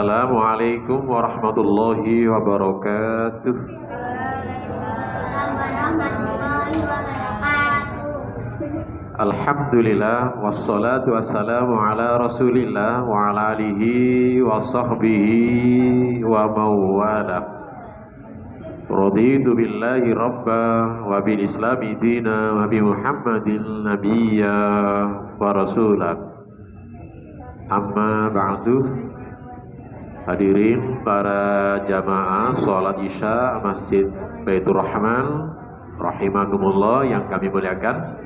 Assalamualaikum warahmatullahi wabarakatuh. Waalaikumsalam warahmatullahi wabarakatuh. Alhamdulillah wassalatu wassalamu ala Rasulillah wa ala alihi wa sahbihi wa mawala. Raditu billahi rabba wa bil islami dina wa bi Muhammadin nabiyya wa rasulah. Amma ba'du. Hadirin para jamaah sholat isya Masjid Baitur Rahman rahimakumullah yang kami muliakan.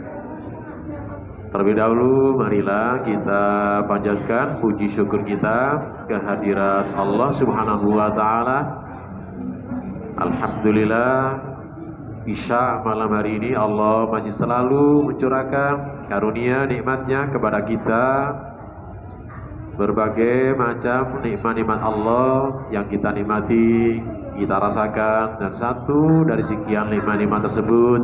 Terlebih dahulu marilah kita panjatkan puji syukur kita kehadirat Allah Subhanahu wa taala. Alhamdulillah, isya malam hari ini Allah masih selalu mencurahkan karunia nikmatnya kepada kita. Berbagai macam nikmat-nikmat Allah yang kita nikmati, kita rasakan, dan satu dari sekian nikmat-nikmat tersebut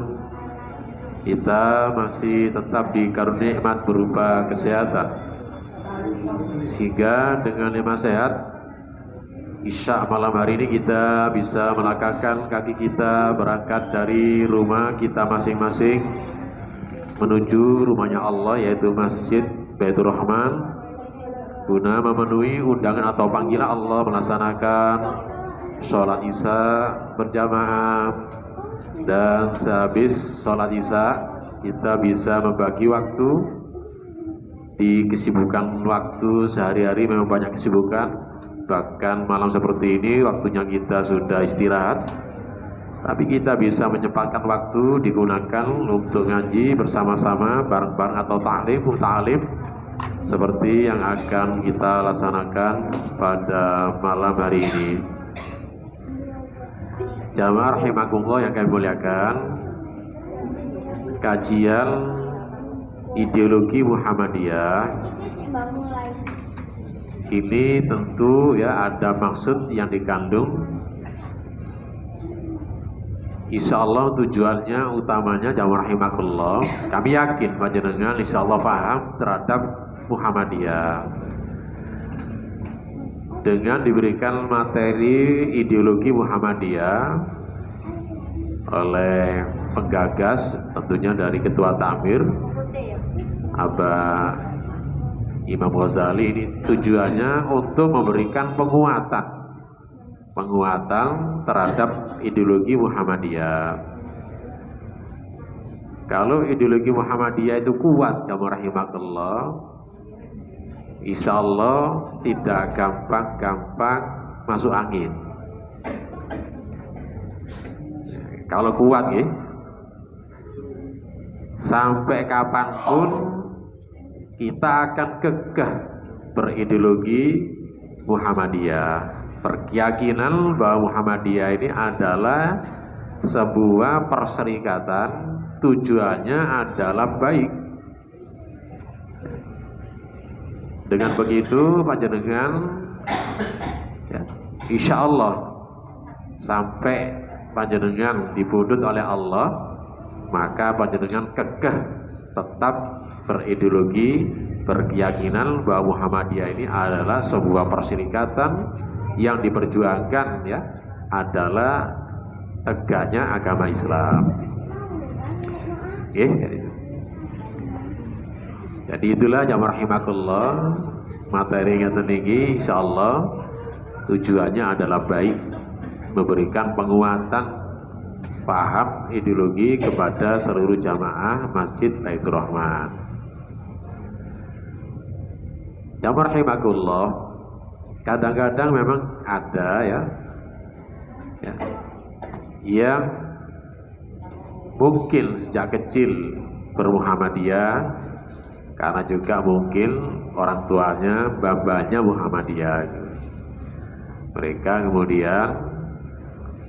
kita masih tetap dikaruniai nikmat berupa kesehatan, sehingga dengan nikmat sehat isya malam hari ini kita bisa melangkahkan kaki kita berangkat dari rumah kita masing-masing menuju rumahnya Allah, yaitu Masjid Baitur Rahman, guna memenuhi undangan atau panggilan Allah melaksanakan sholat isya berjamaah. Dan sehabis sholat isya kita bisa membagi waktu di kesibukan waktu sehari-hari. Memang banyak kesibukan, bahkan malam seperti ini waktunya kita sudah istirahat, tapi kita bisa menyempatkan waktu digunakan untuk ngaji bersama-sama bareng-bareng atau ta'lim seperti yang akan kita laksanakan pada malam hari ini. Jamaah rahimakumullah yang kami muliakan, kajian ideologi Muhammadiyah ini tentu ya ada maksud yang dikandung. Insya Allah tujuannya utamanya jamaah rahimakumullah, kami yakin panjenengan insya Allah paham terhadap Muhammadiyah dengan diberikan materi ideologi Muhammadiyah oleh penggagas, tentunya dari Ketua Takmir Abah Imam Ghazali. Ini tujuannya untuk memberikan penguatan terhadap ideologi Muhammadiyah. Kalau ideologi Muhammadiyah itu kuat, jamaah rahimakumullah, insya Allah tidak gampang-gampang masuk angin. Kalau kuat ya, sampai kapanpun kita akan kekeh berideologi Muhammadiyah. Berkeyakinan bahwa Muhammadiyah ini adalah sebuah perserikatan, tujuannya adalah baik. Dengan begitu panjenengan ya, insya Allah sampai panjenengan dipundhut oleh Allah, maka panjenengan kekeh tetap berideologi, berkeyakinan bahwa Muhammadiyah ini adalah sebuah perserikatan yang diperjuangkan ya adalah tegaknya agama Islam. Jadi itulah jamaah rahimakumullah, materi yang tinggi insyaallah tujuannya adalah baik, memberikan penguatan paham ideologi kepada seluruh jamaah Masjid Baitur Rahman. Jamaah rahimakumullah, kadang-kadang memang ada ya yang mungkin sejak kecil bermuhammadiyah, karena juga mungkin orang tuanya, babanya Muhammadiyah. Mereka kemudian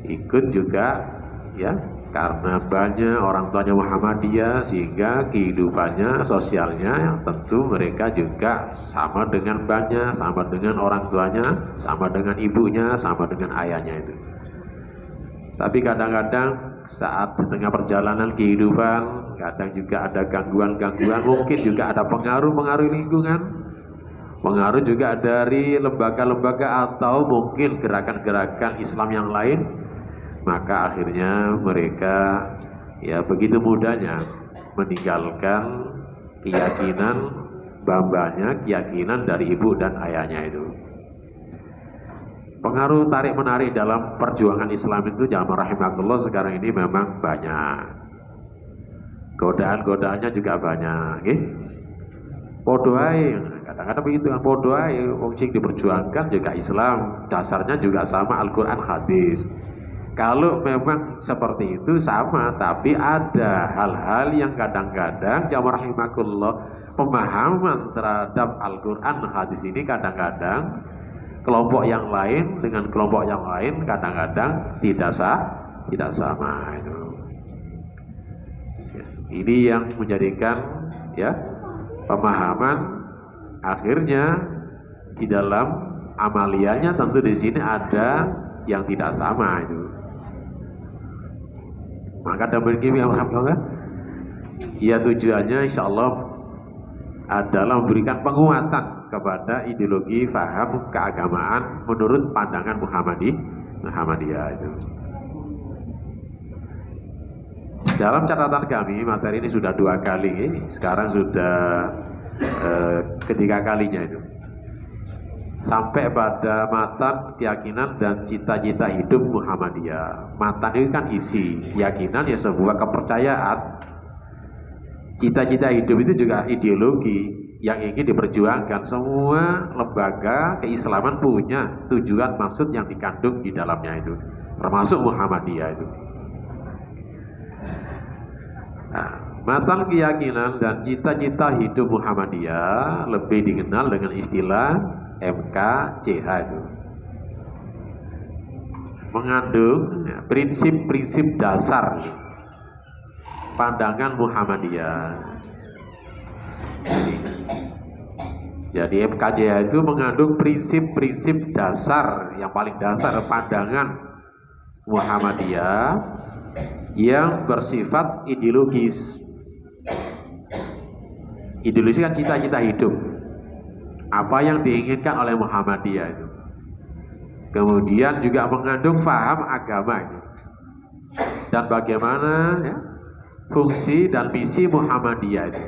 ikut juga ya, karena banyak orang tuanya Muhammadiyah, sehingga kehidupannya, sosialnya tentu mereka juga sama dengan banyak, sama dengan orang tuanya, sama dengan ibunya, sama dengan ayahnya itu. Tapi kadang-kadang saat di tengah perjalanan kehidupan, kadang juga ada gangguan-gangguan, mungkin juga ada pengaruh-pengaruh lingkungan, pengaruh juga dari lembaga-lembaga atau mungkin gerakan-gerakan Islam yang lain, maka akhirnya mereka ya begitu mudahnya meninggalkan keyakinan bapaknya, keyakinan dari ibu dan ayahnya itu. Pengaruh tarik-menarik dalam perjuangan Islam itu jamaah rahimakumullah sekarang ini memang banyak. Godaan-godaannya juga banyak, nggih. Podo ae, kadang-kadang begitu kan, podo ae wong sing diperjuangkan juga Islam, dasarnya juga sama Al-Qur'an hadis. Kalau memang seperti itu sama, tapi ada hal-hal yang kadang-kadang jamaah rahimakumullah pemahaman terhadap Al-Qur'an hadis ini kadang-kadang kelompok yang lain dengan kelompok yang lain kadang-kadang tidak sama itu. Ini yang menjadikan ya pemahaman akhirnya di dalam amaliyanya tentu di sini ada yang tidak sama itu. Maka demikian alhamdulillah ya tujuannya insyaallah adalah memberikan penguatan kepada ideologi faham keagamaan menurut pandangan Muhammadiyah itu. Dalam catatan kami materi ini sudah 2 kali, sekarang sudah ketiga kalinya itu. Sampai pada matan keyakinan dan cita-cita hidup Muhammadiyah. Matan itu kan isi, keyakinan ya sebuah kepercayaan. Cita-cita hidup itu juga ideologi yang ingin diperjuangkan. Semua lembaga keislaman punya tujuan maksud yang dikandung di dalamnya itu, termasuk Muhammadiyah itu. Nah, matan keyakinan dan cita-cita hidup Muhammadiyah lebih dikenal dengan istilah MKCH itu. Mengandung prinsip-prinsip dasar pandangan Muhammadiyah. Jadi MKCH itu mengandung prinsip-prinsip dasar yang paling dasar pandangan Muhammadiyah yang bersifat ideologis. Ideologis kan cita-cita hidup, apa yang diinginkan oleh Muhammadiyah itu. Kemudian juga mengandung faham agama itu, dan bagaimana ya, fungsi dan misi Muhammadiyah itu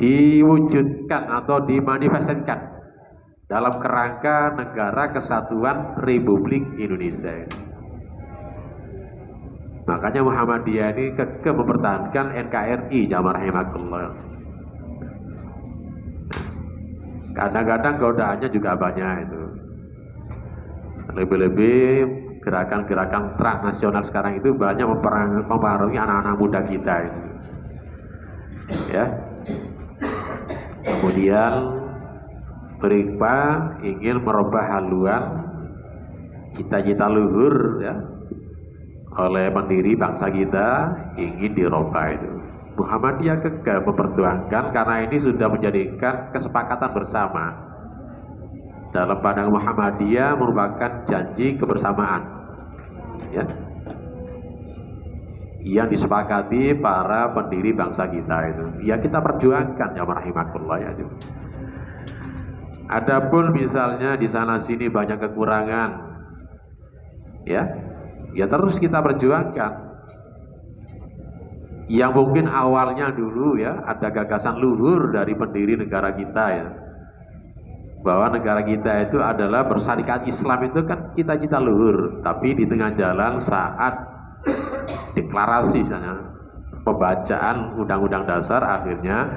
diwujudkan atau dimanifestasikan dalam kerangka negara kesatuan Republik Indonesia. Makanya Muhammadiyah ini kekeh mempertahankan NKRI jamaah rahimakumullah. Kadang-kadang godaannya juga banyak itu. Lebih-lebih gerakan-gerakan transnasional sekarang itu banyak mempengaruhi anak-anak muda kita itu. Ya. Kemudian mereka ingin merubah haluan cita-cita luhur ya oleh pendiri bangsa kita, ingin dirubah itu. Muhammadiyah kekeh memperjuangkan karena ini sudah menjadikan kesepakatan bersama. Dalam pandangan Muhammadiyah merupakan janji kebersamaan ya, yang disepakati para pendiri bangsa kita itu. Ya kita perjuangkan ya rahimakumullah ya. Adapun misalnya di sana sini banyak kekurangan, ya terus kita perjuangkan. Yang mungkin awalnya dulu ya ada gagasan luhur dari pendiri negara kita ya, bahwa negara kita itu adalah bersyarikat Islam, itu kan cita-cita luhur. Tapi di tengah jalan saat deklarasi sana pembacaan Undang-Undang Dasar akhirnya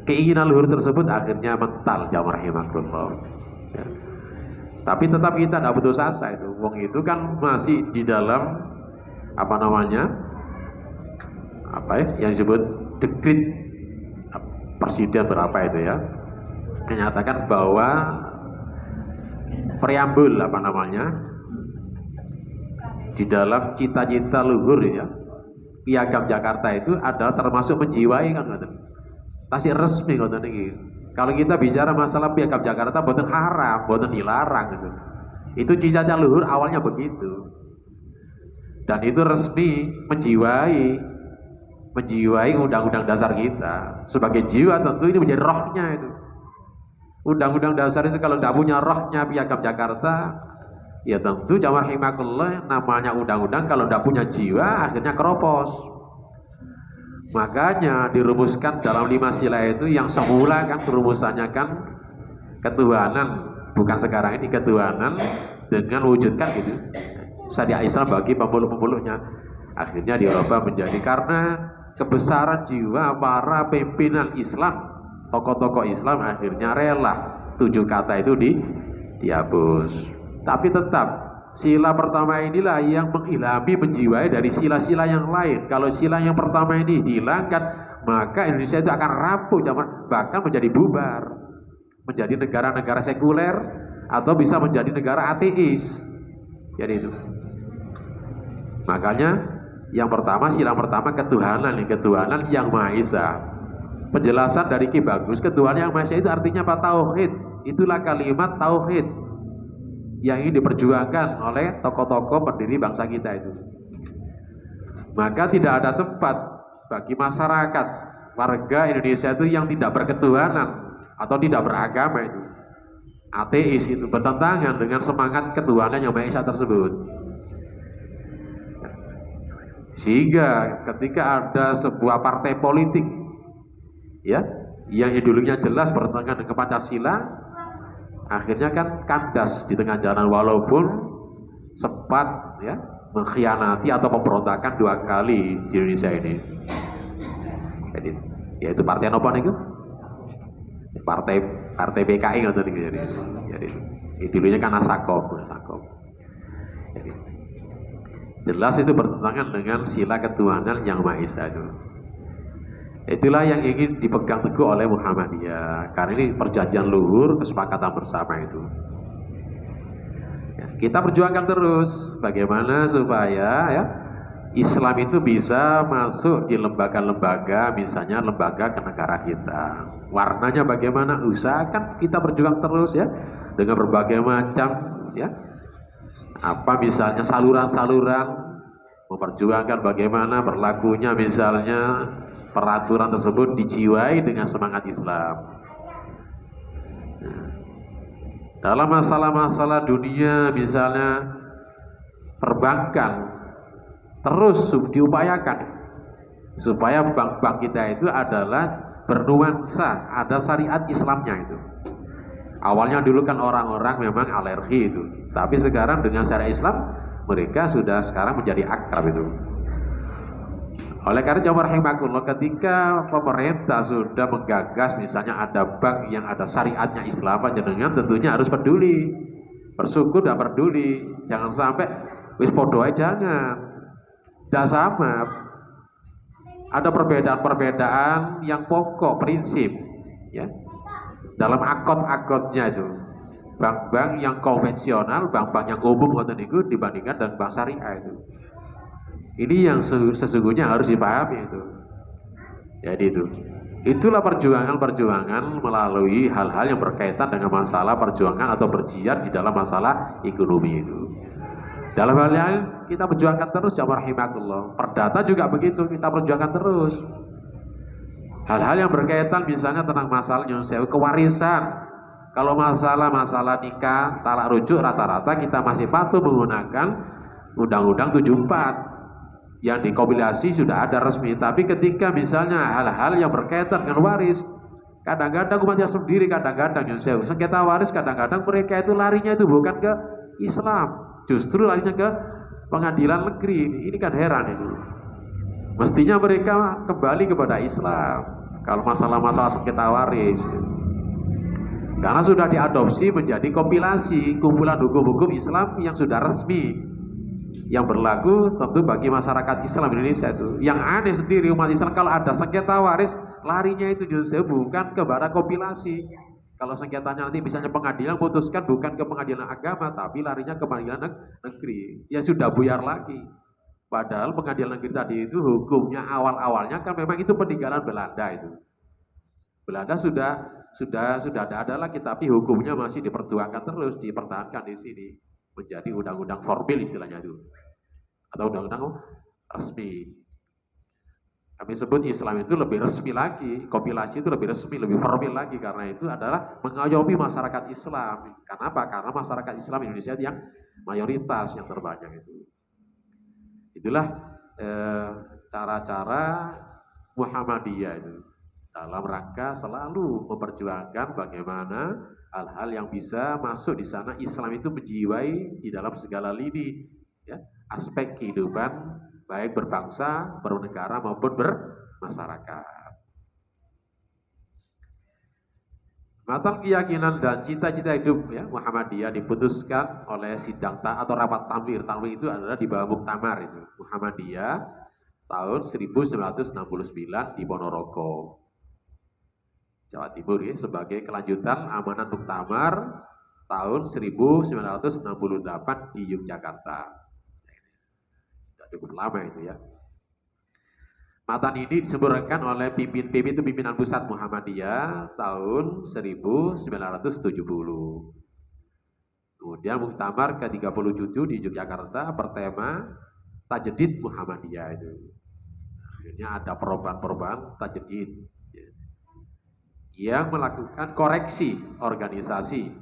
keinginan luhur tersebut akhirnya mental jamaah rahimakumullah ya. Tapi tetap kita tidak putus asa itu. Wong itu kan masih di dalam apa namanya yang disebut dekret presiden berapa itu ya, menyatakan bahwa preambul di dalam cita-cita luhur ya Piagam Jakarta itu adalah termasuk menjiwai kan, tasik resmi kan ini. Kalau kita bicara masalah Piagam Jakarta bukan haram, bukan dilarang gitu. Itu cita-cita luhur awalnya begitu, dan itu resmi menjiwai menjiwai undang-undang dasar kita. Sebagai jiwa tentu ini menjadi rohnya itu. Undang-undang dasar itu kalau tidak punya rohnya Piagam Jakarta, ya tentu jamaah rahimakumullah, namanya undang-undang kalau tidak punya jiwa akhirnya keropos. Makanya dirumuskan dalam 5 sila itu yang semula kan rumusannya kan ketuhanan, bukan sekarang ini ketuhanan dengan wujudkan gitu syariat Islam bagi pemeluk-pemeluknya. Akhirnya dirubah menjadi karena kebesaran jiwa para pimpinan Islam, tokoh-tokoh Islam akhirnya rela 7 kata itu dihapus. Tapi tetap sila pertama inilah yang mengilhami, menjiwai dari sila-sila yang lain. Kalau sila yang pertama ini dihilangkan, maka Indonesia itu akan rapuh, bahkan menjadi bubar, menjadi negara-negara sekuler, atau bisa menjadi negara ateis. Jadi itu. Makanya yang pertama, sila pertama ketuhanan yang Maha Esa. Penjelasan dari Ki Bagus, ketuhanan yang Maha Esa itu artinya apa? Tauhid. Itulah kalimat tauhid yang ingin diperjuangkan oleh tokoh-tokoh pendiri bangsa kita itu. Maka tidak ada tempat bagi masyarakat warga Indonesia itu yang tidak berketuhanan atau tidak beragama itu, ateis itu, bertentangan dengan semangat ketuhanan yang Maha Esa tersebut. Sehingga ketika ada sebuah partai politik ya yang ideologinya jelas bertentangan dengan Pancasila, akhirnya kan kandas di tengah jalan, walaupun sempat ya mengkhianati atau pemberontakan 2 kali di Indonesia ini. Jadi yaitu partai apa nih? Partai PKI atau jadi ideologinya kan Asakop. Jadi jelas itu bertentangan dengan sila ketuhanan yang Maha Esa itu. Itulah yang ingin dipegang teguh oleh Muhammadiyah, karena ini perjanjian luhur, kesepakatan bersama itu. Ya, kita perjuangkan terus bagaimana supaya ya Islam itu bisa masuk di lembaga-lembaga, misalnya lembaga kenegaraan kita. Warnanya bagaimana? Usahakan kita berjuang terus ya dengan berbagai macam ya apa misalnya saluran-saluran, memperjuangkan bagaimana berlakunya misalnya peraturan tersebut dijiwai dengan semangat Islam. Dalam masalah-masalah dunia misalnya perbankan terus diupayakan supaya bank-bank kita itu adalah bernuansa, ada syariat Islamnya itu. Awalnya dulu kan orang-orang memang alergi itu, tapi sekarang dengan syariat Islam mereka sudah sekarang menjadi akrab itu. Oleh karena jamaah rahimakumullah, ketika pemerintah sudah menggagas misalnya ada bank yang ada syariatnya Islam, jenengan tentunya harus peduli, bersyukur dan peduli. Jangan sampai wis podo aja, jangan. Tidak sama. Ada perbedaan-perbedaan yang pokok, prinsip ya. Dalam akad-akadnya itu. Bank-bank yang konvensional, bank-bank yang umum itu dibandingkan dengan bank syariah itu. Ini yang sesungguhnya harus dipahami itu. Jadi itu. Itulah perjuangan-perjuangan melalui hal-hal yang berkaitan dengan masalah perjuangan atau berjihad di dalam masalah ekonomi itu. Dalam hal lain kita perjuangkan terus jamaah rahimakumullah. Perdata juga begitu, kita perjuangkan terus. Hal-hal yang berkaitan misalnya tentang masalah nyunseu kewarisan. Kalau masalah nikah, talak rujuk, rata-rata kita masih patuh menggunakan Undang-Undang 74 yang dikompilasi sudah ada resmi. Tapi ketika misalnya hal-hal yang berkaitan dengan waris, kadang-kadang umatnya sendiri, kadang-kadang sengketa waris, kadang-kadang mereka itu larinya itu bukan ke Islam, justru larinya ke pengadilan negeri. Ini kan heran itu. Mestinya mereka kembali kepada Islam kalau masalah-masalah sengketa waris, karena sudah diadopsi menjadi kompilasi kumpulan hukum-hukum Islam yang sudah resmi, yang berlaku tentu bagi masyarakat Islam Indonesia itu. Yang aneh sendiri umat Islam kalau ada sengketa waris larinya itu justru bukan kepada kompilasi. Kalau sengketanya nanti misalnya pengadilan putuskan bukan ke pengadilan agama, tapi larinya ke pengadilan negeri. Ya sudah buyar lagi. Padahal pengadilan negeri tadi itu hukumnya awal-awalnya kan memang itu peninggalan Belanda itu. Belanda sudah ada lagi, tapi hukumnya masih diperjuangkan terus, dipertahankan di sini. Menjadi undang-undang formil istilahnya itu, atau undang-undang resmi. Kami sebut Islam itu lebih resmi lagi, kompilasi itu lebih resmi, lebih formal lagi, karena itu adalah mengayomi masyarakat Islam. Kenapa? Karena masyarakat Islam Indonesia yang mayoritas, yang terbanyak itu. Itulah cara-cara Muhammadiyah itu dalam rangka selalu memperjuangkan bagaimana hal-hal yang bisa masuk di sana. Islam itu menjiwai di dalam segala lini, ya, aspek kehidupan baik berbangsa, bernegara maupun bermasyarakat. Matang keyakinan dan cita-cita hidup, ya, Muhammadiyah diputuskan oleh sidang atau rapat tamir. Tamir itu adalah di bawah muktamar itu. Muhammadiyah tahun 1969 di Ponorogo, Jawa Timur, ya, sebagai kelanjutan amanat muktamar tahun 1968 di Yogyakarta. Cukup lama itu, ya. Matan ini disempurnakan oleh pimpinan pusat Muhammadiyah tahun 1970. Kemudian muktamar ke-37 di Yogyakarta bertema Tajdid Muhammadiyah itu. Akhirnya ada perubahan-perubahan tajdid, ya, yang melakukan koreksi organisasi.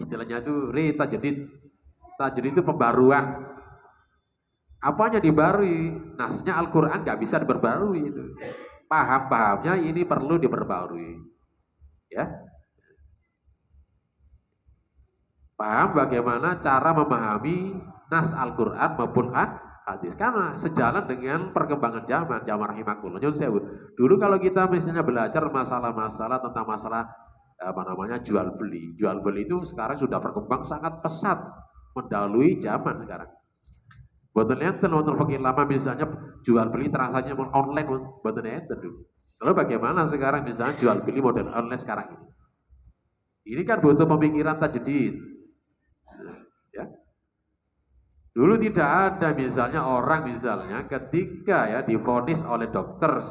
Istilahnya itu re-tajdid. Tajdid itu pembaruan. Apanya dibarui? Nasnya Al-Quran nggak bisa diperbarui itu. Paham-pahamnya ini perlu diperbarui. Ya. Paham bagaimana cara memahami nas Al-Quran maupun hadis. Karena sejalan dengan perkembangan zaman rahimakumullah. Dulu kalau kita misalnya belajar masalah-masalah tentang masalah jual beli. Jual beli itu sekarang sudah berkembang sangat pesat, mendahului zaman sekarang. Buatan enten wonten fakir lama misalnya jual beli transaksinya online, buatan enten dulu. Lalu bagaimana sekarang misalnya jual beli model online sekarang ini? Ini kan butuh pemikiran tajdid. Ya. Dulu tidak ada misalnya orang misalnya ketika, ya, divonis oleh dokter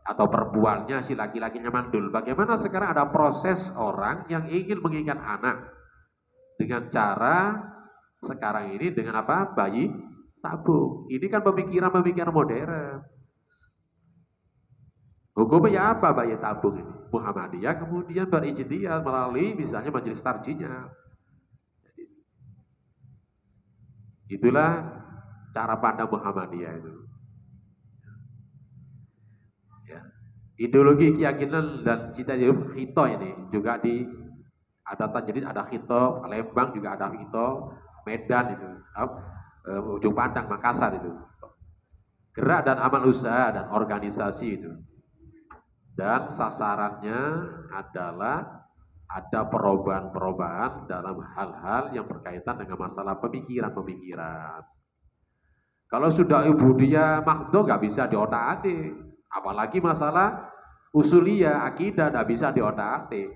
atau perempuannya si laki-lakinya mandul. Bagaimana sekarang ada proses orang yang ingin menginginkan anak dengan cara sekarang ini dengan apa? Bayi tabung. Ini kan pemikiran modern. Hukumnya apa bayi tabung ini? Muhammadiyah kemudian berijtihad melalui misalnya majelis tarjinya. Itulah cara pandang Muhammadiyah itu. Ya. Ideologi keyakinan dan cita-cita khito ini juga ada tajdid, ada khito, Palembang juga ada khito, Medan itu. Ujung Pandang, Makassar itu. Gerak dan amal usaha dan organisasi itu. Dan sasarannya adalah ada perubahan-perubahan dalam hal-hal yang berkaitan dengan masalah pemikiran-pemikiran. Kalau sudah ubudiyah makdo nggak bisa diotak-atik, apalagi masalah usuliyah akidah nggak bisa diotak-atik,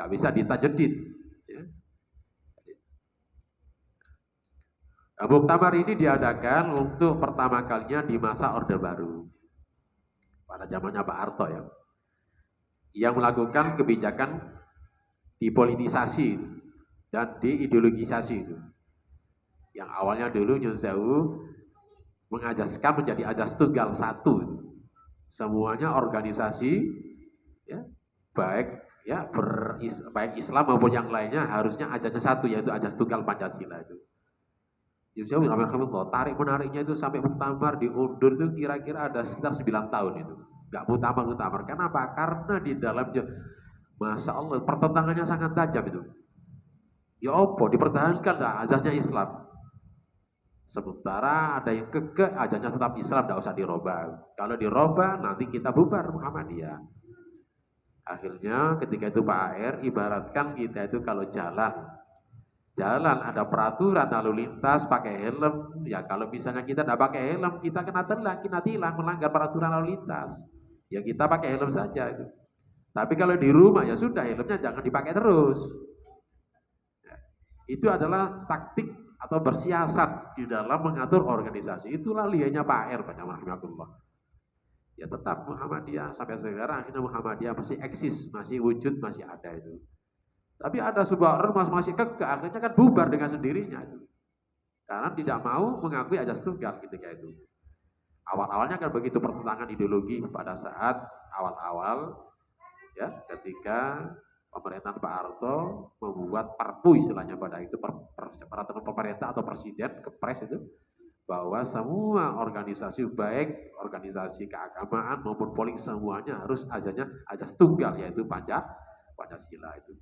nggak bisa ditajdid. Ya. Muktamar ini diadakan untuk pertama kalinya di masa Orde Baru pada zamannya Pak Harto, ya, yang melakukan kebijakan dipolitisasi dan diideologisasi itu. Yang awalnya dulu Nyun Sewu mengajaskan menjadi ajas tunggal satu, semuanya organisasi, ya, baik Islam maupun yang lainnya harusnya ajasnya satu, yaitu ajas tunggal Pancasila itu. Tarik menariknya itu sampai muktamar diundur itu kira-kira ada sekitar 9 tahun itu. Gak muktamar. Kenapa? Karena di dalamnya, Masya Allah, pertentangannya sangat tajam itu. Ya apa? Dipertahankan gak azasnya Islam? Sementara ada yang kekeh azasnya tetap Islam, gak usah dirobah. Kalau dirobah nanti kita bubar Muhammadiyah. Akhirnya ketika itu Pak AR ibaratkan kita itu kalau jalan ada peraturan lalu lintas pakai helm, ya kalau misalnya kita tidak pakai helm kita kena tilang melanggar peraturan lalu lintas, ya kita pakai helm saja itu. Tapi kalau di rumah ya sudah, helmnya jangan dipakai terus. Ya, itu adalah taktik atau bersiasat di dalam mengatur organisasi. Itulah lihatnya Pak AR, rahimahullah. Ya tetap Muhammadiyah sampai sekarang, akhirnya Muhammadiyah masih eksis, masih wujud, masih ada itu. Tapi ada sebuah orang masih kekeh, akhirnya kan bubar dengan sendirinya itu. Karena tidak mau mengakui ajas tunggal ketika itu. Awal-awalnya kan begitu pertentangan ideologi pada saat awal-awal ya ketika pemerintahan Pak Harto membuat perpu istilahnya pada itu peraturan pemerintah atau presiden kepres itu bahwa semua organisasi baik organisasi keagamaan maupun politik semuanya harus azas tunggal yaitu Pancasila itu.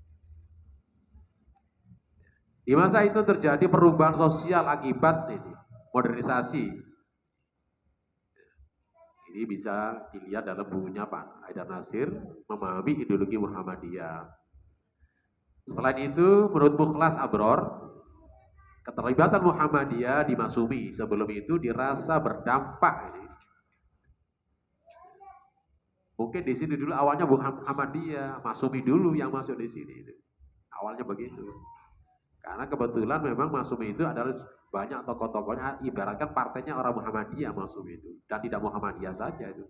Di masa itu terjadi perubahan sosial akibat ini modernisasi. Ini bisa dilihat dalam bukunya Pak Haidar Nasir memahami ideologi Muhammadiyah. Selain itu, menurut Mukhlas Abror, keterlibatan Muhammadiyah di Masyumi sebelum itu dirasa berdampak. Ini. Mungkin di sini dulu awalnya Muhammadiyah, Masyumi dulu yang masuk di sini. Awalnya begitu. Karena kebetulan memang Masyumi itu adalah banyak tokoh-tokohnya, ibaratkan partainya orang Muhammadiyah Masyumi itu. Dan tidak Muhammadiyah saja itu.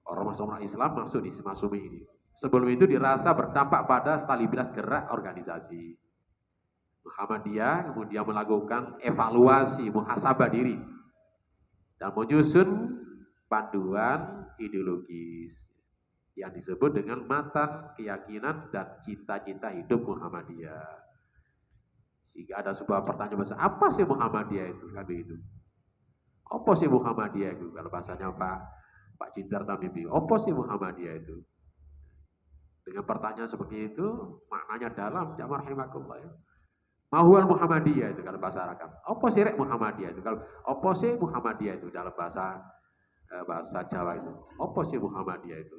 Orang Islam masuk di Masyumi ini. Sebelum itu dirasa berdampak pada stabilitas gerak organisasi. Muhammadiyah kemudian melakukan evaluasi, muhasabah diri. Dan menyusun panduan ideologis. Yang disebut dengan matan, keyakinan, dan cita-cita hidup Muhammadiyah. Jika ada sebuah pertanyaan besar, apa sih Muhammadiyah itu? Kan begitu. Apa sih Muhammadiyah itu? Kalau bahasanya Pak Jindar Tamimi, apa sih Muhammadiyah itu? Dengan pertanyaan seperti itu, maknanya dalam, jamaah rahimakumullah ya. Mahual Muhammadiyah itu kalau bahasa Arab. Apa sih Muhammadiyah itu? Kalau apa sih Muhammadiyah itu dalam bahasa Jawa itu? Apa sih Muhammadiyah itu?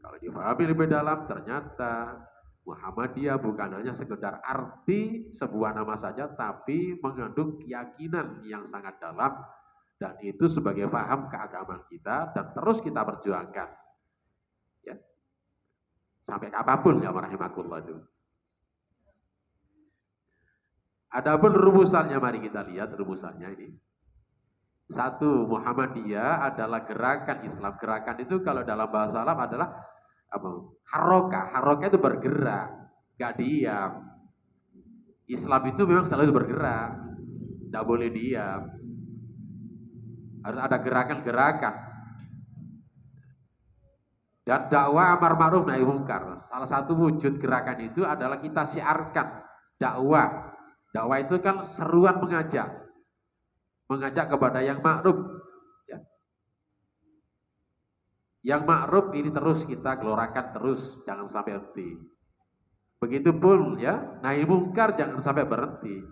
Kalau difahami lebih dalam, ternyata Muhammadiyah bukan hanya sekedar arti sebuah nama saja, tapi mengandung keyakinan yang sangat dalam, dan itu sebagai faham keagamaan kita, dan terus kita perjuangkan. Ya. Sampai apapun ya rahimakumullah itu. Adapun rumusannya, mari kita lihat rumusannya ini. Satu, Muhammadiyah adalah gerakan Islam. Gerakan itu kalau dalam bahasa Arab adalah harokah. Harokah itu bergerak, gak diam. Islam itu memang selalu bergerak, gak boleh diam. Harus ada gerakan-gerakan. Dan dakwah amar ma'ruf nahi munkar. Salah satu wujud gerakan itu adalah kita syiarkan dakwah. Dakwah itu kan seruan mengajak kepada yang ma'ruf. Ya. Yang ma'ruf ini terus kita gelorakan terus, jangan sampai berhenti. Begitupun ya, nahi munkar jangan sampai berhenti.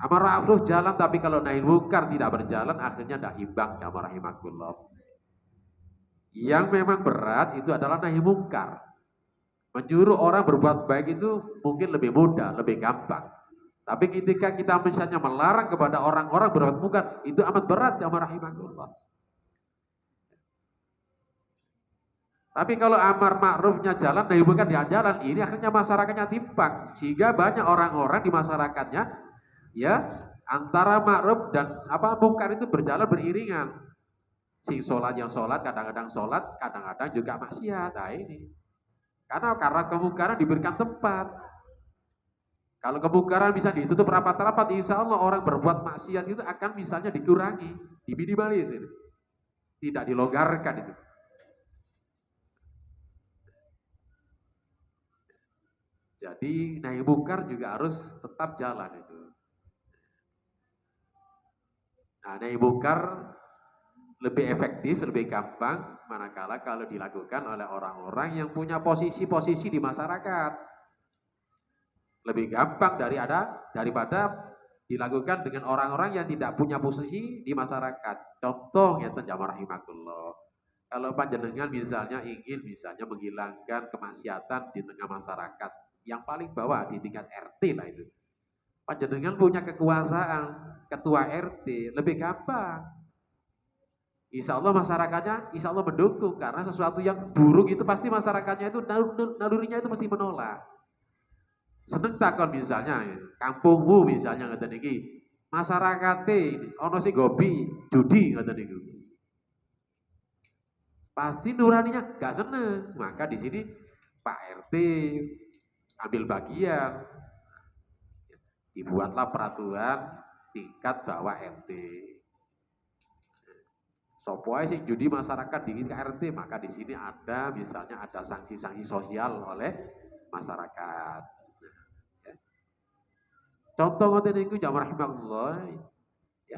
Amar ma'ruf jalan, tapi kalau nahi munkar tidak berjalan, akhirnya tidak imbang. Ya rahimakumullah. Yang memang berat itu adalah nahi munkar. Menyuruh orang berbuat baik itu mungkin lebih mudah, lebih gampang. Tapi ketika kita misalnya melarang kepada orang-orang berbuat munkar, itu amat berat ya rahimakumullah. Tapi kalau amar ma'rufnya jalan, nahi munkar tidak jalan, ini akhirnya masyarakatnya timpang. Sehingga banyak orang-orang di masyarakatnya ya antara ma'ruf dan munkar itu berjalan beriringan. Si sholat yang sholat, kadang-kadang sholat, kadang-kadang juga maksiat. Nah ini. Karena kemungkaran diberikan tempat. Kalau kemungkaran bisa ditutup rapat-rapat, insya Allah orang berbuat maksiat itu akan misalnya dikurangi, diminimalisir. Tidak dilonggarkan itu. Jadi nahi munkar juga harus tetap jalan itu. Nah, nahi munkar lebih efektif, lebih gampang manakala kalau dilakukan oleh orang-orang yang punya posisi-posisi di masyarakat. Lebih gampang daripada dilakukan dengan orang-orang yang tidak punya posisi di masyarakat. Contoh ya jamaah rahimakumullah. Kalau panjenengan misalnya ingin menghilangkan kemaksiatan di tengah masyarakat, yang paling bawah di tingkat RT lah itu. Panjenengan punya kekuasaan, ketua RT, lebih gampang. Insya Allah masyarakatnya insya Allah mendukung, karena sesuatu yang buruk itu pasti masyarakatnya itu nalurinya itu mesti menolak. Seneng takon misalnya kampungmu misalnya ngeten iki masyarakate ono sing gobi judi ngeten niku. Pasti nuraninya gak seneng. Maka di sini Pak RT ambil bagian. Dibuatlah peraturan tingkat bawah RT. Sopo ae sing judi masyarakat di RT, maka di sini ada misalnya ada sanksi-sanksi sosial oleh masyarakat. Ya. Contoh ngoten niku ya rahimahullah, ya.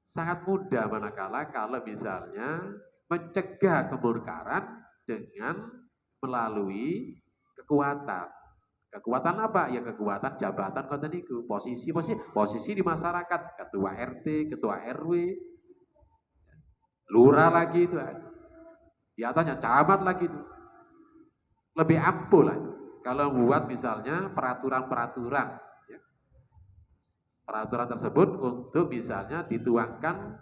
Sangat mudah manakala kalau misalnya mencegah kemungkaran dengan melalui kekuatan. Kekuatan apa? Ya kekuatan jabatan ngoten niku, posisi di masyarakat, ketua RT, ketua RW, lurah lagi itu, di atasnya camat lagi itu, lebih ampuh lah itu. Kalau buat misalnya peraturan-peraturan, ya. Peraturan tersebut untuk misalnya dituangkan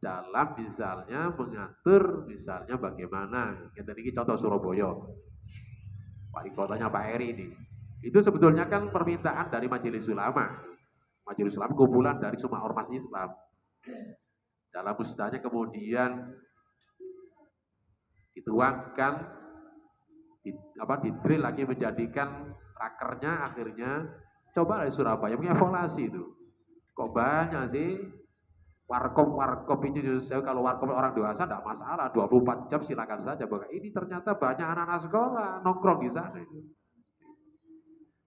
dalam misalnya mengatur misalnya bagaimana, kita ini contoh Surabaya, wali kotanya Pak Eri ini, itu sebetulnya kan permintaan dari Majelis Ulama. Majelis Ulama kumpulan dari semua ormas Islam. Dalam musnahnya kemudian dituangkan, di-drill lagi menjadikan rakernya, akhirnya coba dari Surabaya mengevaluasi itu. Kok banyak sih warkop ini, kalau warkop orang dewasa tidak masalah, 24 jam silakan saja. Ini ternyata banyak anak-anak sekolah nongkrong di sana itu.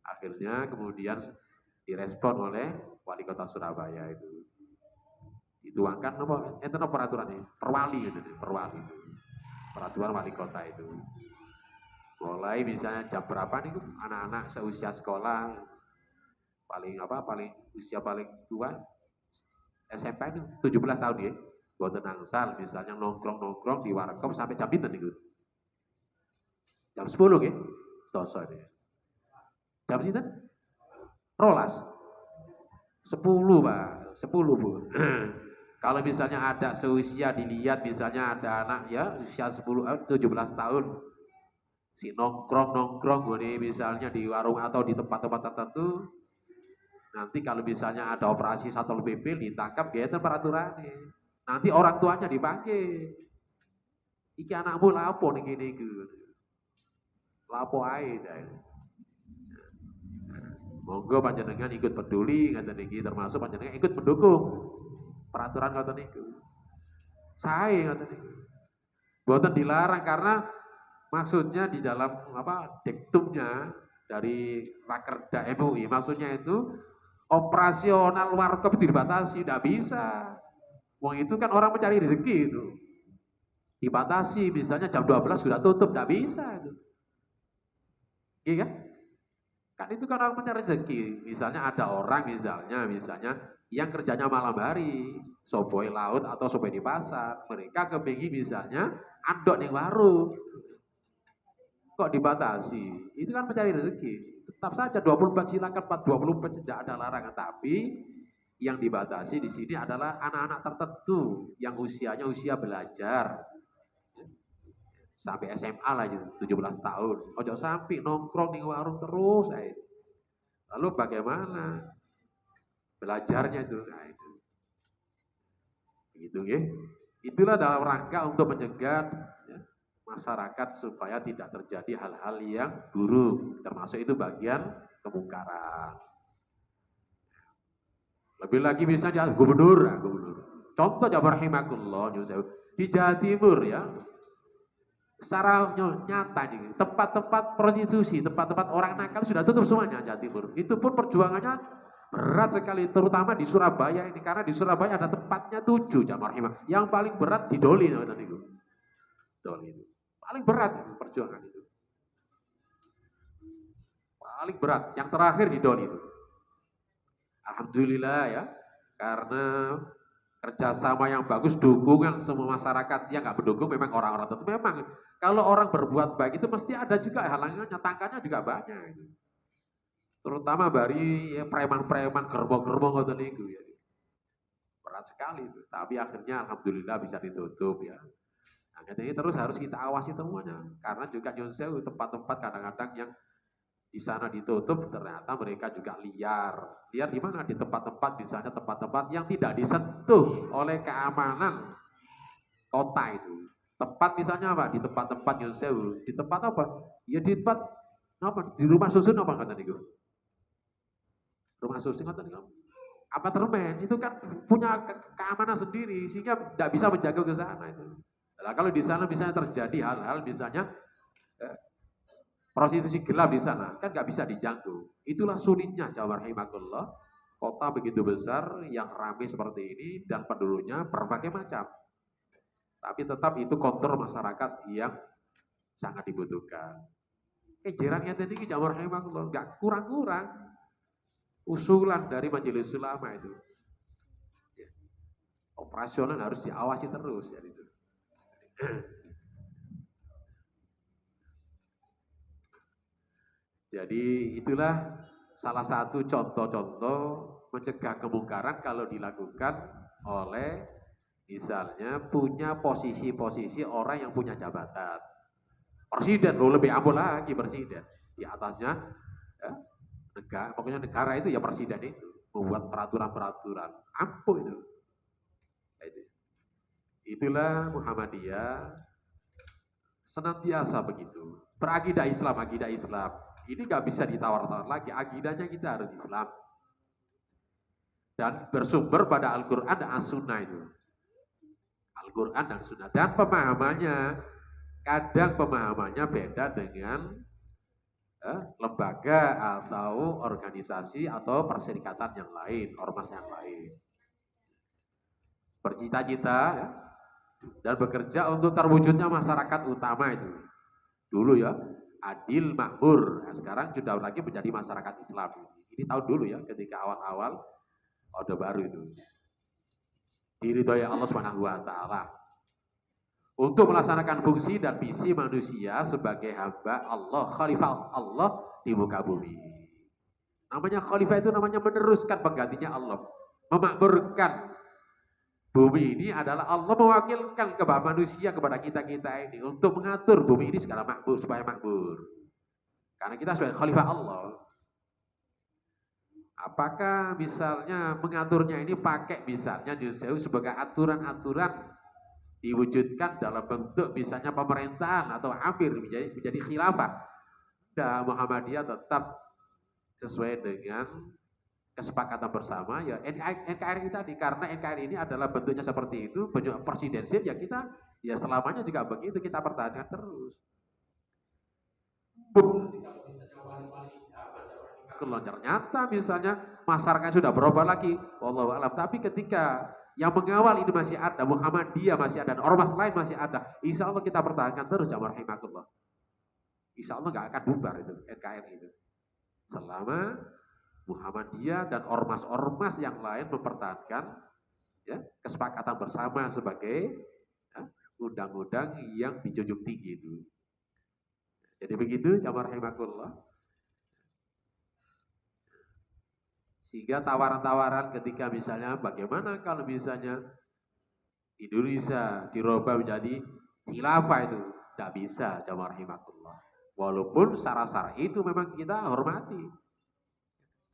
Akhirnya kemudian direspon oleh wali kota Surabaya itu. Dituangkan itu peraturan ini, perwali itu, peraturan wali kota itu. Mulai misalnya jam berapa nih anak-anak seusia sekolah paling usia paling tua SMP itu 17 tahun ya. Boten angsal misalnya nongkrong di warkop sampai jam pinten niku. Jam 10 nggih. Stoso ini. Jam sinten? 12. 10, Pak. 10, Bu. Kalau misalnya ada seusia dilihat misalnya ada anak ya usia 17 tahun si nongkrong ini misalnya di warung atau di tempat-tempat tertentu, nanti kalau misalnya ada operasi Satpol PP ditangkap gitu peraturannya. Nanti orang tuanya dipanggil. Iki anakmu lapo nih gini lapo ae. Monggo panjenengan ikut peduli ngaten niki, termasuk panjenengan ikut mendukung peraturan ngoten niku. Sae ngoten niku. Mboten dilarang karena maksudnya di dalam diktumnya dari Rakerda MUI, maksudnya itu operasional warkop dibatasi, tidak bisa. Wong itu kan orang mencari rezeki itu. Dibatasi misalnya jam 12 sudah tutup, tidak bisa itu. Iya kan? Kan itu kan orang mencari rezeki. Misalnya ada orang misalnya yang kerjanya malam hari, soboi laut atau soboi di pasar, mereka kepingin misalnya andok ning warung. Kok dibatasi? Itu kan mencari rezeki. Tetap saja 24 silakan 24 tidak ada larangan, tapi yang dibatasi di sini adalah anak-anak tertentu yang usianya usia belajar. Sampai SMA lah 17 tahun. Ojo sampai nongkrong di warung terus. Lalu bagaimana belajarnya itu? Nah, itu. Begitu ya. Itulah dalam rangka untuk mencegah masyarakat supaya tidak terjadi hal-hal yang buruk. Termasuk itu bagian kemungkaran. Lebih lagi misalnya gubernur. Contoh ya rahimakumullah di Jawa Timur ya. Secara nyata nih, tempat-tempat prostitusi, tempat-tempat orang nakal sudah tutup semuanya Jawa Timur. Itu pun perjuangannya berat sekali, terutama di Surabaya ini, karena di Surabaya ada tempatnya 7 jamaah rahimah. Yang paling berat di Doli tadi itu. Doli itu. Paling berat itu perjuangan itu. Paling berat, yang terakhir di Doli itu. Alhamdulillah ya, karena kerjasama yang bagus, dukungan semua masyarakat yang nggak mendukung memang orang-orang tertentu. Memang kalau orang berbuat baik itu mesti ada juga halangannya, tangkanya juga banyak. Terutama dari preman-preman gerbong-gerbong ngoten niku ya. Berat sekali itu. Tapi akhirnya alhamdulillah bisa ditutup ya. Nah, ini terus harus kita awasi semuanya. Karena juga nyonsewu tempat-tempat kadang-kadang yang di sana ditutup, ternyata mereka juga liar. Liar di mana? Di tempat-tempat, misalnya tempat-tempat yang tidak disentuh oleh keamanan kota itu. Tempat misalnya apa? Di tempat-tempat yang sewu. Di tempat apa? Ya di tempat apa? Di rumah susun apa kata niku? Rumah susun kata niku. apartemen itu kan punya keamanan sendiri sehingga tidak bisa menjaga ke sana itu. Nah, kalau di sana misalnya terjadi hal-hal misalnya prostitusi gelap di sana kan nggak bisa dijangkau. Itulah sulitnya Jawa rahimahullah. Kota begitu besar yang ramai seperti ini dan penduduknya berbagai macam. Tapi tetap itu kontrol masyarakat yang sangat dibutuhkan. Jarannya tadi ke Jawa rahimahullah nggak kurang-kurang usulan dari majelis ulama itu. Ya. Operasional harus diawasi terus ya itu. Jadi itulah salah satu contoh-contoh mencegah kemungkaran kalau dilakukan oleh misalnya punya posisi-posisi orang yang punya jabatan. Presiden loh lebih ampuh lagi presiden. Di atasnya ya, negara, pokoknya negara itu ya presiden itu membuat peraturan-peraturan ampuh itu. Itulah Muhammadiyah senantiasa begitu. Berakidah Islam, akidah Islam. Ini nggak bisa ditawar-tawar lagi. Akidahnya kita harus Islam. Dan bersumber pada Al-Quran dan As-Sunnah itu. Al-Quran dan Sunnah. Dan pemahamannya, kadang pemahamannya beda dengan lembaga atau organisasi atau perserikatan yang lain, ormas yang lain. Bercita-cita ya, dan bekerja untuk terwujudnya masyarakat utama itu. Dulu ya, adil makmur. Nah, sekarang sudah lagi menjadi masyarakat Islam. Ini tahun dulu ya, ketika awal-awal Orde Baru itu. Diridhoi Allah Subhanahu wa taala. Untuk melaksanakan fungsi dan misi manusia sebagai hamba Allah, khalifah Allah di muka bumi. Namanya khalifah itu namanya meneruskan penggantinya Allah. Memakmurkan bumi ini adalah Allah mewakilkan kepada manusia, kepada kita-kita ini untuk mengatur bumi ini segala makmur, supaya makmur. Karena kita sebagai khalifah Allah. Apakah misalnya mengaturnya ini pakai misalnya sebagai aturan-aturan diwujudkan dalam bentuk misalnya pemerintahan atau amir menjadi khilafah. Dan Muhammadiyah tetap sesuai dengan kesepakatan bersama ya NKRI tadi, karena NKRI ini adalah bentuknya seperti itu, bentuk presidensil ya kita ya selamanya juga begitu kita pertahankan terus. Kalau ternyata misalnya masyarakat sudah berubah lagi, wallahu a'lam, tapi ketika yang mengawal ini masih ada, Muhammadiyah masih ada, dan ormas lain masih ada, insya Allah kita pertahankan terus jamaah rahimakumullah. Insya Allah nggak akan bubar itu NKRI itu selama Muhammadiyah dan ormas-ormas yang lain mempertahankan ya, kesepakatan bersama sebagai ya, undang-undang yang dijunjung tinggi itu. Jadi begitu jamaah rahimakumullah. Sehingga tawaran-tawaran ketika misalnya bagaimana kalau misalnya Indonesia dirubah menjadi khilafah itu tidak bisa jamaah rahimakumullah. Walaupun secara itu memang kita hormati.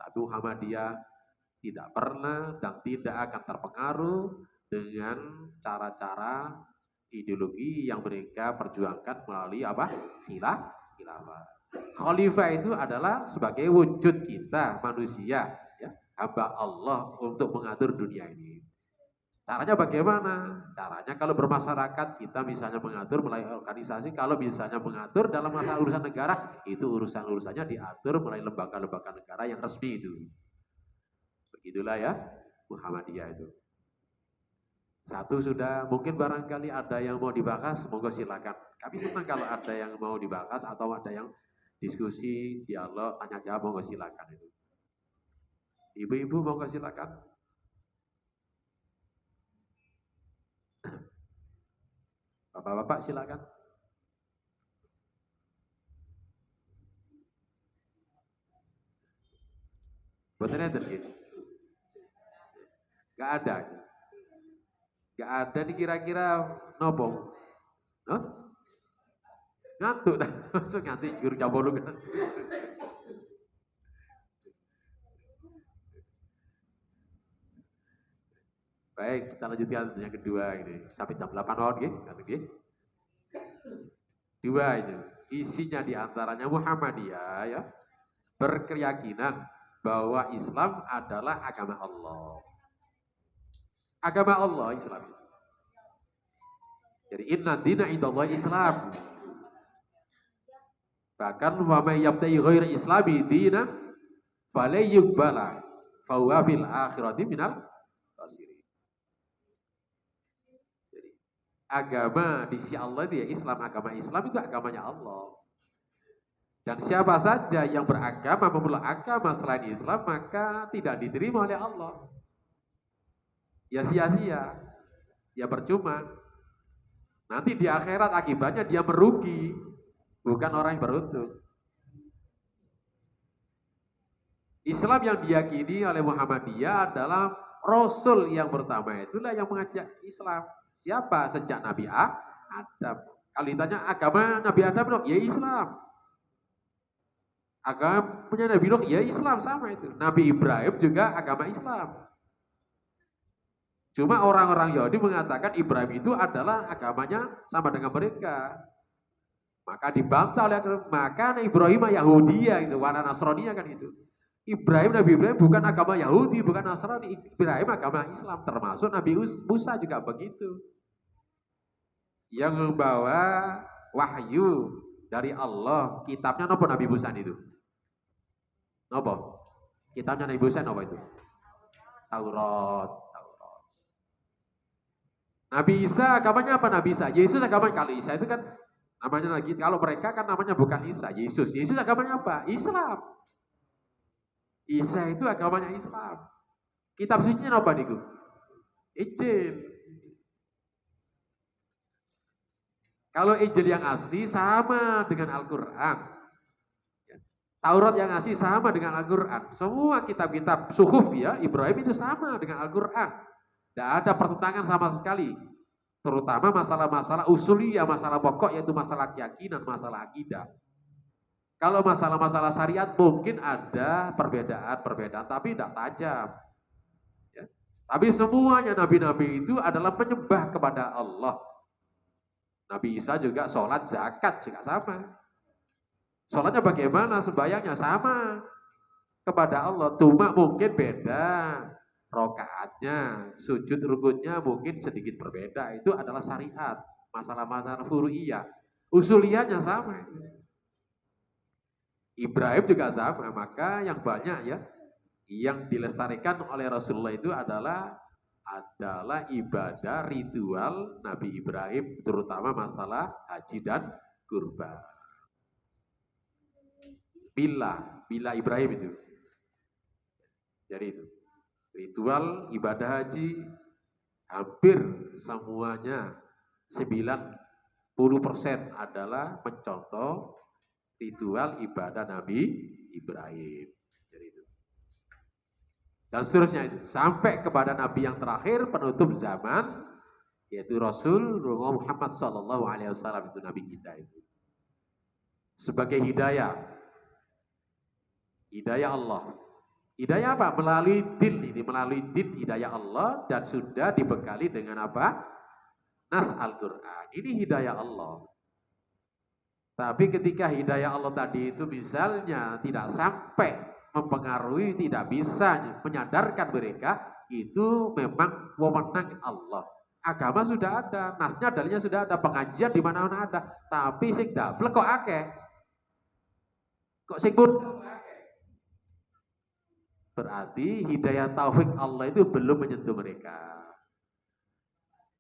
Tapi Muhammadiyah tidak pernah dan tidak akan terpengaruh dengan cara-cara ideologi yang mereka perjuangkan melalui apa? Khilafah. Khalifah itu adalah sebagai wujud kita manusia, ya, hamba Allah untuk mengatur dunia ini. Caranya bagaimana? Caranya kalau bermasyarakat kita misalnya mengatur melalui organisasi, kalau misalnya mengatur dalam masalah urusan negara, itu urusan-urusannya diatur melalui lembaga-lembaga negara yang resmi itu. Begitulah ya Muhammadiyah itu. Satu sudah, mungkin barangkali ada yang mau dibahas, monggo silakan. Kami senang kalau ada yang mau dibahas atau ada yang diskusi, dialog, tanya jawab, monggo silakan itu. Ibu-ibu monggo silakan. Bapak-bapak silakan. Buatnya gitu. Gak ada. Gak ada nih kira-kira nobong. Huh? Ngantuk dah. Masuk ngantuk juru cabolu kan. Baik, kita lanjutkan yang kedua ini. Sampai jam 8 malam gitu. Dua itu. Isinya diantaranya Muhammadiyah ya. Berkeyakinan bahwa Islam adalah agama Allah. Agama Allah Islam. Jadi inna dina indallahi Islam. Bahkan wa may yabtaghi ghaira islami dina fala yuqbala fa huwa fil akhirati minal khasirin. Jadi agama di sisi Allah itu ya Islam, agama Islam itu agamanya Allah. Dan siapa saja yang beragama memeluk agama selain Islam maka tidak diterima oleh Allah. Ya sia-sia, ya percuma. Nanti di akhirat akibatnya dia merugi, bukan orang yang beruntung. Islam yang diyakini oleh Muhammadiyah adalah Rasul yang pertama itulah yang mengajak Islam. Siapa? Sejak Nabi Adam. Kalau ditanya agama Nabi Adam, ya Islam. Agamanya Nabi Nuh, ya Islam, sama itu. Nabi Ibrahim juga agama Islam. Cuma orang-orang Yahudi mengatakan Ibrahim itu adalah agamanya sama dengan mereka. Maka dibantah oleh maka Ibrahim Yahudiyah itu, warna Nasrani kan itu. Nabi Ibrahim bukan agama Yahudi, bukan Nasrani. Ibrahim agama Islam, termasuk Nabi Musa juga begitu. Yang membawa wahyu dari Allah, kitabnya nopo Nabi Musa itu. Nopo? Kitabnya Nabi Musa nopo itu? Taurat. Nabi Isa agamanya apa Nabi Isa? Yesus agamanya, kalau Isa itu kan namanya lagi, kalau mereka kan namanya bukan Isa, Yesus. Yesus agamanya apa? Islam. Isa itu agamanya Islam. Kitab sucinya apa niku? Injil. Kalau Injil yang asli sama dengan Al-Quran. Taurat yang asli sama dengan Al-Quran. Semua kitab-kitab suhuf ya, Ibrahim itu sama dengan Al-Quran. Tidak ada pertentangan sama sekali. Terutama masalah-masalah usuliyah, masalah pokok yaitu masalah keyakinan, masalah akidah. Kalau masalah-masalah syariat mungkin ada perbedaan, tapi tidak tajam. Ya. Tapi semuanya nabi-nabi itu adalah penyembah kepada Allah. Nabi Isa juga sholat, zakat juga sama. Sholatnya bagaimana? Sembahyangnya sama kepada Allah. Cuma mungkin beda. Rokaatnya, sujud rukunnya mungkin sedikit berbeda. Itu adalah syariat, masalah-masalah furu'iyah. Usuliyahnya sama. Ibrahim juga sama, maka yang banyak ya, yang dilestarikan oleh Rasulullah itu adalah ibadah ritual Nabi Ibrahim, terutama masalah haji dan kurban. Bila Ibrahim itu. Jadi itu. Ritual ibadah haji hampir semuanya 90% adalah mencontoh ritual ibadah Nabi Ibrahim. Jadi itu. Dan seterusnya itu sampai kepada Nabi yang terakhir penutup zaman yaitu Rasulullah Muhammad SAW itu Nabi kita itu. Sebagai hidayah Allah. Hidayah apa? Melalui din hidayah Allah dan sudah dibekali dengan apa? Nas Al-Quran. Ini hidayah Allah. Tapi ketika hidayah Allah tadi itu misalnya tidak sampai mempengaruhi, tidak bisa menyadarkan mereka, itu memang wewenang Allah. Agama sudah ada, nasnya dalilnya sudah ada, pengajian di mana-mana ada, tapi sing dablek kok akeh. Kok sing pun berarti hidayah taufik Allah itu belum menyentuh mereka.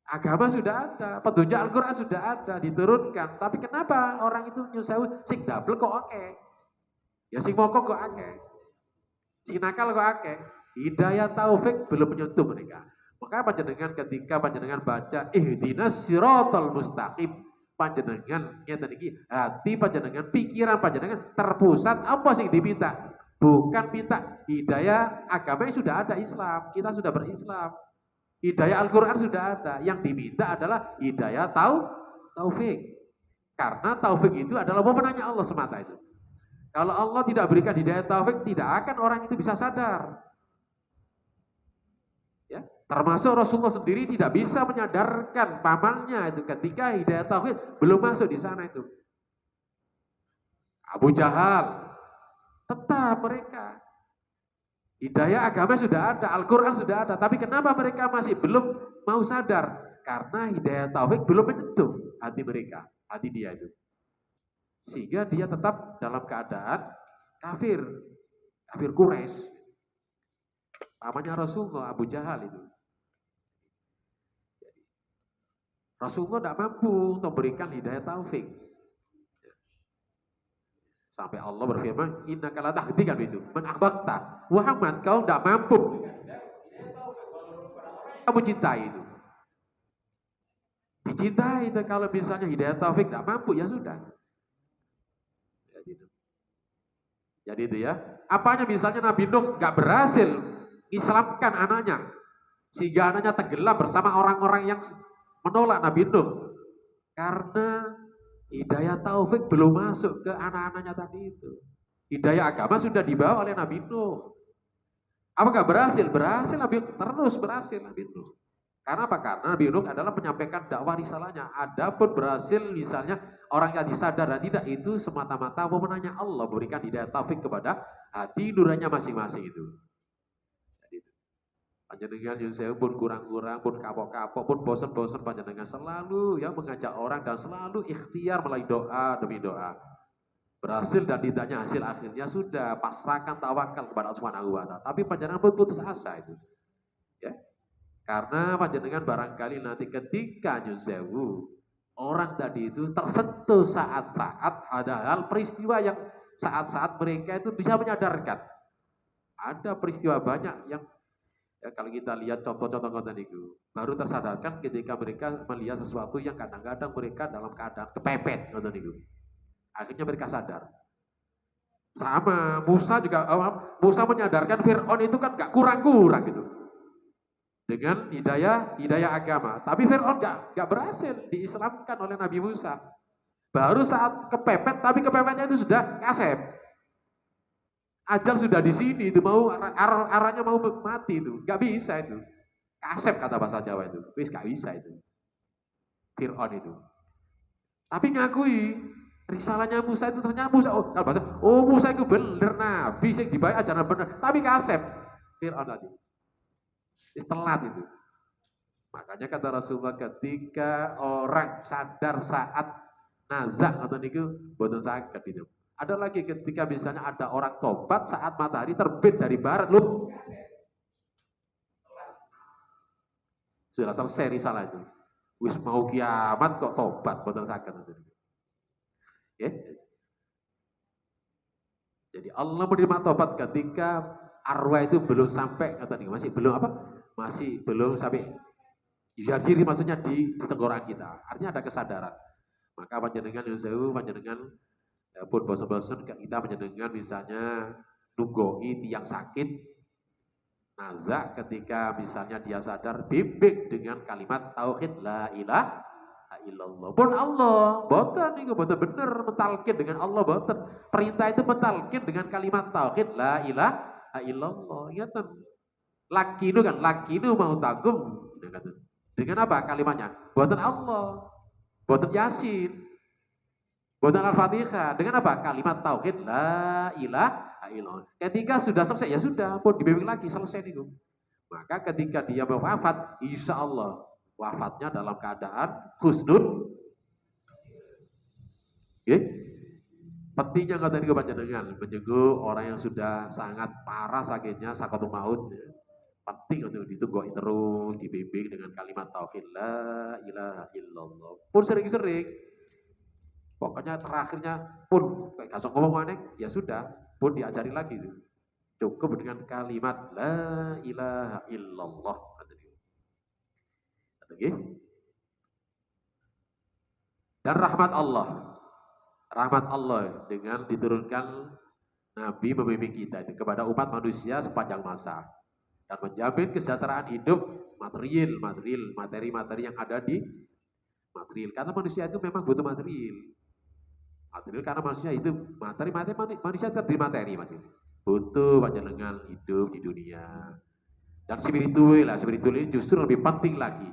Agama sudah ada, petunjuk Al-Quran sudah ada, diturunkan. Tapi kenapa orang itu nyusahu sing double kok oke? Ya sing mokok kok akeh. Sing nakal kok akeh. Hidayah taufik belum menyentuh mereka. Maka panjenengan ketika panjenengan baca ihdinas siratal mustaqim, panjenengan ngeten iki, hati panjenengan, pikiran panjenengan terpusat apa sing diminta? Bukan minta hidayah agama sudah ada Islam, kita sudah berislam. Hidayah Al-Quran sudah ada, yang diminta adalah hidayah taufik. Karena taufik itu adalah wewenangnya Allah semata itu. Kalau Allah tidak berikan hidayah taufik, tidak akan orang itu bisa sadar. Ya, termasuk Rasulullah sendiri tidak bisa menyadarkan pamannya itu ketika hidayah taufik belum masuk di sana itu. Abu Jahal tetap mereka Hidayah agama sudah ada, Al-Quran sudah ada, tapi kenapa mereka masih belum mau sadar? Karena hidayah taufik belum menyentuh hati mereka, hati dia itu. Sehingga dia tetap dalam keadaan kafir, kafir Quraisy. Namanya Rasulullah, Abu Jahal itu. Rasulullah tidak mampu untuk memberikan hidayah taufik. Sampai Allah berfirman, innaka la tahdi kan itu. Man ahbabta. Muhammad, kau tidak mampu. Kamu cintai itu. Dicintai itu kalau misalnya hidayah taufik tidak mampu, ya sudah. Jadi itu ya. Apanya misalnya Nabi Nuh nggak berhasil Islamkan anaknya. Sehingga anaknya tenggelam bersama orang-orang yang menolak Nabi Nuh. Karena hidayah taufik belum masuk ke anak-anaknya tadi itu. Hidayah agama sudah dibawa oleh Nabi Nuh. Apa nggak berhasil? Berhasil Nabi Nuh. Terus berhasil Nabi Nuh. Karena apa? Karena Nabi Nuh adalah menyampaikan dakwah risalahnya. Adapun berhasil misalnya orang yang disadar dan tidak itu semata-mata pemenangnya Allah berikan hidayah taufik kepada hati nuraninya masing-masing itu. Panjenengan yang saya pun kurang-kurang, pun kapok-kapok, pun bosan-bosan panjenengan selalu yang mengajak orang dan selalu ikhtiar melalui doa demi doa. Berhasil dan tidaknya hasil akhirnya sudah pasrahkan tawakal kepada Allah Subhanahu wa Ta'ala. Tapi panjenengan pun putus asa itu. Ya. Karena panjenengan barangkali nanti ketika nyusewu orang tadi itu tersentuh saat-saat ada hal peristiwa yang saat-saat mereka itu bisa menyadarkan. Ada peristiwa banyak yang ya, kalau kita lihat contoh-contoh konten itu, baru tersadarkan ketika mereka melihat sesuatu yang kadang-kadang mereka dalam keadaan kepepet konten itu. Akhirnya mereka sadar. Sama Musa juga, Musa menyadarkan Fir'aun itu kan gak kurang-kurang gitu. Dengan hidayah agama. Tapi Fir'aun gak berhasil diislamkan oleh Nabi Musa. Baru saat kepepet, tapi kepepetnya itu sudah kasep. Ajal sudah di sini itu mau arahnya mau mati itu, nggak bisa itu. Kasep kata bahasa Jawa itu, wis nggak bisa itu. Fir'aun itu. Tapi ngakui risalahnya Musa itu ternyata Musa kalau bahasa Musa itu bener nabi sing dibayar ajaran bener, tapi kasep Fir'aun tadi. Telat itu. Makanya kata Rasulullah ketika orang sadar saat nazak atau niku boten saged itu. Ada lagi ketika misalnya ada orang tobat saat matahari terbit dari barat, loh. Sudah selesai risalah itu. Wis mau kiamat kok tobat, boten saged. Ya. Jadi Allah menerima tobat ketika arwah itu belum sampai kata masih belum apa? Masih belum sampai diri maksudnya di tenggorokan kita. Artinya ada kesadaran. Maka panjenengan yusewu, panjenengan pun bosan-bosan kita menyenangkan misalnya nunggoi tiang sakit nazak ketika misalnya dia sadar bimbing dengan kalimat tauhid la ilaha illallah pun Allah boten itu boten bener mentalkin dengan Allah boten perintah itu mentalkin dengan kalimat tauhid la ilaha illallah ingatan lakinu kan lakinu mau tanggung dengan apa kalimatnya boten Allah boten Yasin buatan Al-Fatihah dengan apa? Kalimat tauhid la ilaha illallah. Ketika sudah selesai ya sudah, pun dibimbing lagi selesai itu. Maka ketika dia wafat, insya Allah wafatnya dalam keadaan husnul. Okay. Pentingnya kata ini panjenengan menjenguk orang yang sudah sangat parah sakitnya sakatul maut. Ya. Penting untuk ditunggu terus dibimbing dengan kalimat tauhid la ilaha illallah. Pun sering-sering. Pokoknya terakhirnya pun kayak kasong ngomong aneh, ya sudah, pun diajari lagi itu. Cukup dengan kalimat la ilaha illallah. Dan rahmat Allah dengan diturunkan Nabi membimbing kita itu kepada umat manusia sepanjang masa dan menjamin kesejahteraan hidup materi-materi yang ada di material. Karena manusia itu memang butuh material. Material karena manusia itu manusia terdiri materi. Butuh panjenengan hidup di dunia. Dan spiritual ini justru lebih penting lagi.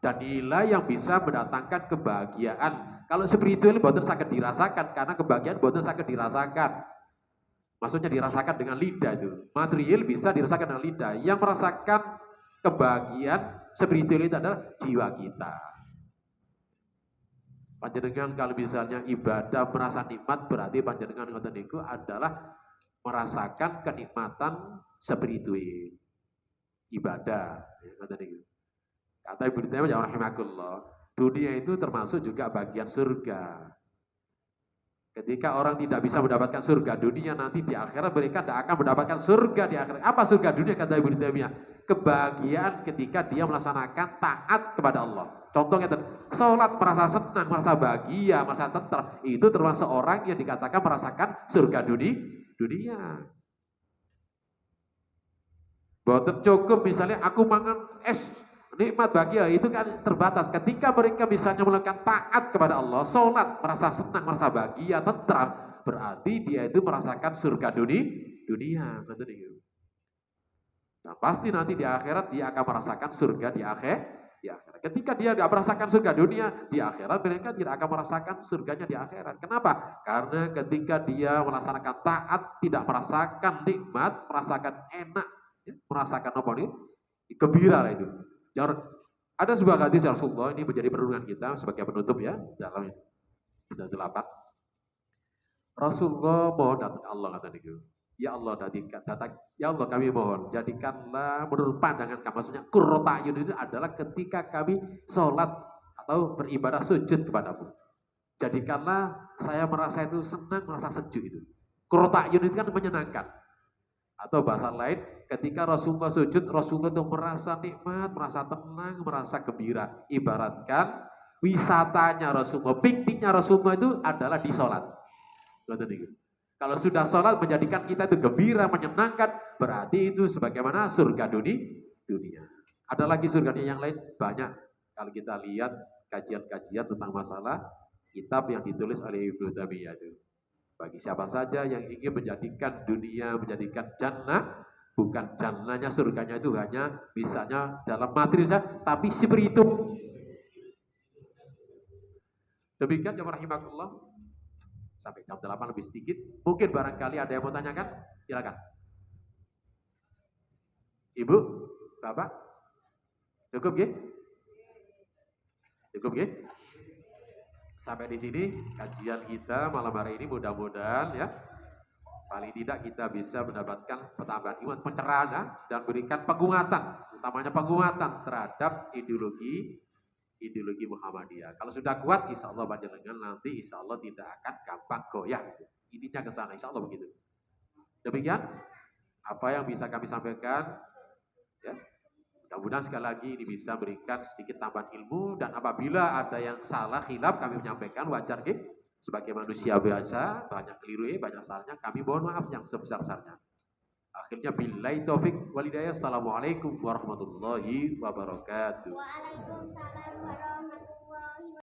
Dan nilai yang bisa mendatangkan kebahagiaan. Kalau spiritual boten saged dirasakan karena kebahagiaan boten saged dirasakan. Maksudnya dirasakan dengan lidah itu. Material bisa dirasakan dengan lidah. Yang merasakan kebahagiaan spiritual itu adalah jiwa kita. Panjenengan kalau misalnya ibadah merasa nikmat, berarti panjenengan ngoten niku adalah merasakan kenikmatan spiritual ibadah. Ngoten niku. Kata Ibnu Taimiyah rahimahullah, dunia itu termasuk juga bagian surga. Ketika orang tidak bisa mendapatkan surga dunia, nanti di akhirat mereka tidak akan mendapatkan surga di akhirat. Apa surga dunia kata Ibnu Taimiyah? Kebahagiaan ketika dia melaksanakan taat kepada Allah. Contohnya, sholat merasa senang, merasa bahagia, merasa tenang. Itu termasuk orang yang dikatakan merasakan surga dunia. Bahwa cukup misalnya aku mangan es, nikmat bahagia, itu kan terbatas. Ketika mereka misalnya melakukan taat kepada Allah, sholat, merasa senang, merasa bahagia, tentram, berarti dia itu merasakan surga dunia. Nah, pasti nanti di akhirat dia akan merasakan surga di akhirat. Ketika dia tidak merasakan surga dunia, di akhirat mereka tidak akan merasakan surganya di akhirat. Kenapa? Karena ketika dia melaksanakan taat, tidak merasakan nikmat, merasakan enak, ya, merasakan apa nih? Gembira lah itu. Jangan, ada sebuah hadis Rasulullah, ini menjadi perenungan kita sebagai penutup ya dalam 8. Rasulullah mohon datang Allah kata niku. Ya Allah ya Allah kami mohon jadikanlah menurut pandangan kami, maksudnya qurratu ayun itu adalah ketika kami sholat atau beribadah sujud kepadamu. Jadikanlah saya merasa itu senang, merasa sejuk itu. Qurratu ayun itu kan menyenangkan. Atau bahasa lain, ketika Rasulullah sujud, Rasulullah itu merasa nikmat, merasa tenang, merasa gembira. Ibaratkan wisatanya Rasulullah, pikniknya Rasulullah itu adalah di sholat. Kalau sudah sholat menjadikan kita itu gembira, menyenangkan, berarti itu sebagaimana surga dunia. Ada lagi surga dunia yang lain? Banyak. Kalau kita lihat kajian-kajian tentang masalah kitab yang ditulis oleh Ibnu Taimiyah itu. Bagi siapa saja yang ingin menjadikan dunia, menjadikan jannah, bukan jannahnya, surganya itu hanya misalnya dalam materi saja, tapi spiritual. Demikian ya rahimakumullah. Sampai jam 8 lebih sedikit. Mungkin barangkali ada yang mau tanyakan? Silakan. Ibu, Bapak, cukup ya? Cukup ya? Sampai di sini kajian kita malam hari ini, mudah-mudahan ya paling tidak kita bisa mendapatkan pertambahan iman, pencerahan ya, dan berikan penguatan, utamanya penguatan terhadap ideologi Muhammadiyah. Kalau sudah kuat, insya Allah panjenengan nanti insya Allah tidak akan gampang goyah. Intinya ke sana, insya Allah begitu. Demikian apa yang bisa kami sampaikan. Ya. Mudah-mudahan sekali lagi ini bisa berikan sedikit tambahan ilmu, dan apabila ada yang salah, khilaf, kami menyampaikan wajar gitu. Sebagai manusia biasa, banyak keliru, banyak salahnya, kami mohon maaf yang sebesar-besarnya. Akhirnya billahi taufik wal hidayah. Assalamualaikum warahmatullahi wabarakatuh. Waalaikumsalam warahmatullahi wabarakatuh.